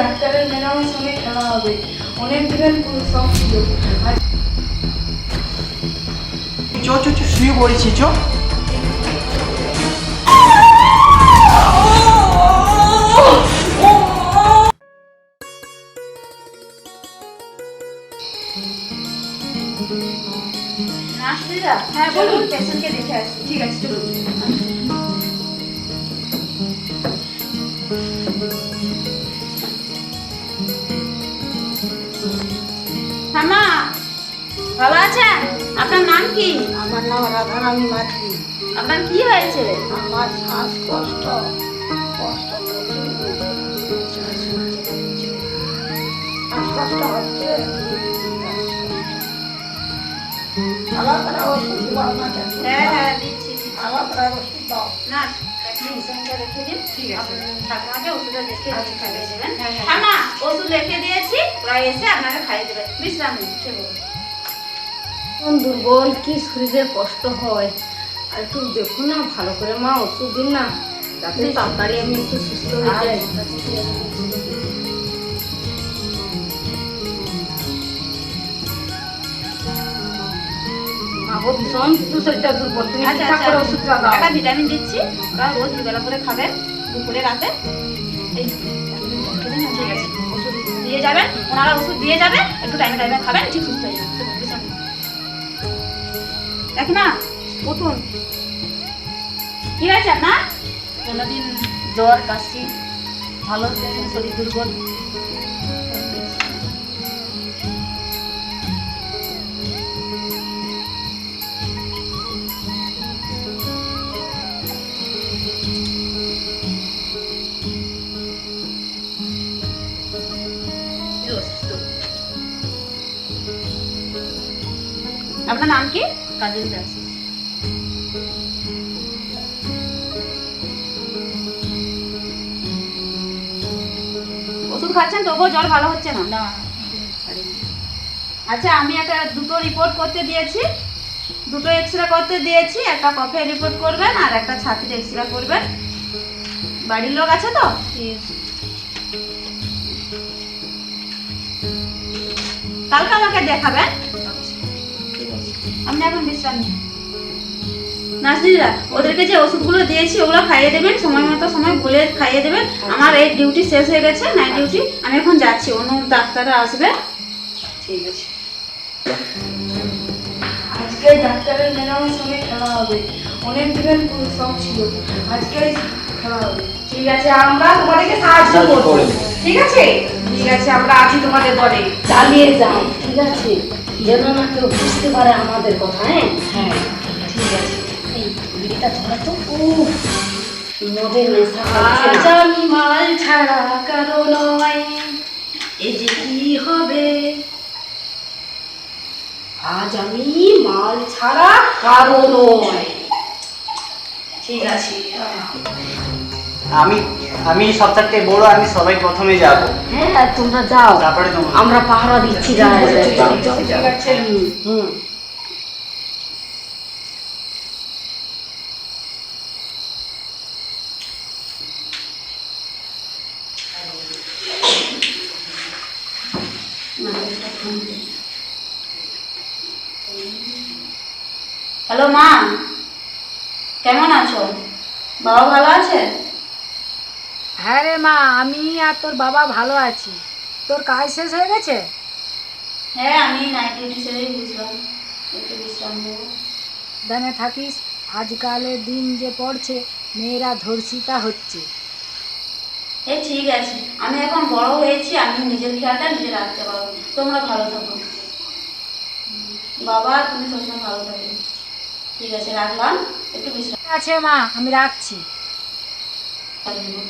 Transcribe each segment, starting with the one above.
ডাক্তারের ম্যাডামের সঙ্গে খেলা হবে। অনেক দিনের শখ ছিল। চ চ চ শুয়ে পড়েছি চ। নার্সিরা, হ্যাঁ বলুন, পেশেন্টকে দেখে আসি। ঠিক আছে চলুন। হ্যাঁ মা, ভালো আছেন? আপনার নাম কি? আমার নাম রাধারানী মাঝি। আপনার কি হয়েছে? আমার শ্বাসকষ্ট কষ্ট শ্বাসকষ্ট হচ্ছে। ভালো করে ওষুধ দেবো আমাকে। হ্যাঁ হ্যাঁ দিচ্ছি। ভালো করে ওষুধ দাও। না মেডিসিনটা রেখে দিন। ঠিক আছে। ঠাকুমাকে ওষুধটা দেখে আচ্ছা, খাইয়ে দেবেন। হ্যাঁ, হ্যাঁ। হ্যাঁ মা, ওষুধ লিখে দিয়েছি, ওরা এসে আপনাকে খাইয়ে দেবে। বিশ্রাম নিন, খেয়ে বলুন। কোন দুর্বল, কি শরীরে কষ্ট হয়, আর একটু দেখুন না, ভালো করে মা ওষুধ দিন না, যাতে তাড়াতাড়ি আমি একটু সুস্থ হয়ে যাই। মা গো, ভীষণ কিন্তু শরীরটা দুর্বল, তুমি আচ্ছা ঠিকঠাক করে ওষুধটা দাও। একটা ভিটামিন দিচ্ছি, ওরা রোজ দুবেলা করে খাবেন, দুপুরে রাতে। এই রেখে দিন, ঠিক আছে। ওষুধ দিয়ে যাবেন, ওনারা ওষুধ দিয়ে যাবেন, একটু টাইমে টাইমে খাবেন, ঠিক সুস্থ হয়ে যাবেন। বিশ্রাম নিন। দেখি না, উঠুন। কি হয়েছে আপনার? কোনোদিন জ্বর কাশি, ভালো হচ্ছে না, শরীর দুর্বল। আপনার নাম কি? কাজের দাস। ওষুধ খাচ্ছেন তবুও জ্বর ভালো হচ্ছে না? না, আচ্ছা, আমি একটা দুটো রিপোর্ট করতে দিয়েছি, দুটো এক্সরে করতে দিয়েছি। একটা কফের রিপোর্ট করবেন আর একটা ছাতির এক্সরে করবেন। বাড়ির লোক আছে তো? কালকে আমাকে দেখাবেন। আপনি এখন বিশ্রাম নিন। নার্সিরা, ওদেরকে যে ওষুধগুলো দিয়েছি ওগুলো খাইয়ে দেবেন, সময় মতো সময় বলে খাইয়ে দেবেন। আমার এই ডিউটি শেষ হয়ে গেছে, নাইট ডিউটি। আমি এখন যাচ্ছি, অন্য ডাক্তাররা আসবে। ঠিক আছে। আজকে ডাক্তারের ম্যাডামের সঙ্গে খেলা হবে। অনেক দিনের শখ ছিল। আজকে খেলা হবে। ঠিক আছে, আমরা তোমাদেরকে সাহায্য করবো। ঠিক আছে, ঠিক আছে, আমরা আছি তোমাদের দলে। চালিয়ে যাও, ঠিক আছে, যেন না কেউ বুঝতে পারে আমাদের কথা। হ্যাঁ হ্যাঁ ঠিক আছে। এই বিড়িটা ধরা তো, মদের নেশা আজ হচ্ছে। আমি মাল ছাড়া কারো নয়, এ যে কি হবে। আজ আমি মাল ছাড়া কারো নয়। ঠিক আছে। আমি আমি সব থেকে বড়, আমি সবাই প্রথমে যাব। হ্যাঁ তোমরা যাও, তারপরে তোমরা। আমরা পাহারা দিচ্ছি গায়ে। ঠিক আছে। হুম। হ্যালো মা, কেমন আছো? বাবা ভালো আছে? হ্যাঁ রে মা, আমি আর তোর বাবা ভালো আছি। তোর কাজ শেষ হয়ে গেছে? হ্যাঁ, আমি নাইট ডিউটি সেরেই বুঝলাম, একটু বিশ্রাম নেবো। দানে থাকিস, আজকালের দিন যে পড়ছে, মেয়েরা ধর্ষিতা হচ্ছে। এই ঠিক আছে, আমি এখন বড় হয়েছি, আমি নিজের খেয়ালটা নিজে রাখতে পারবো। তোমরা ভালো থাকো বাবা, তুমি সবসময় ভালো থাকো। ঠিক আছে, রাখলাম, একটু বিশ্রাম ঠিক আছে মা, আমি রাখছি। নেবো।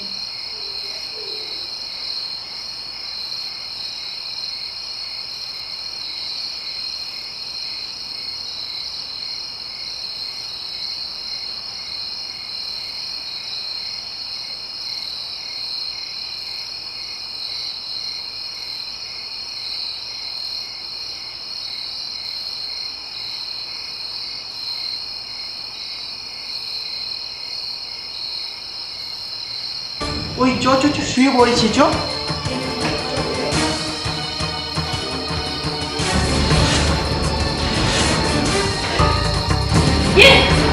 ওই চ চ চ শুয়ে পড়েছি চ।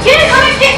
কে কে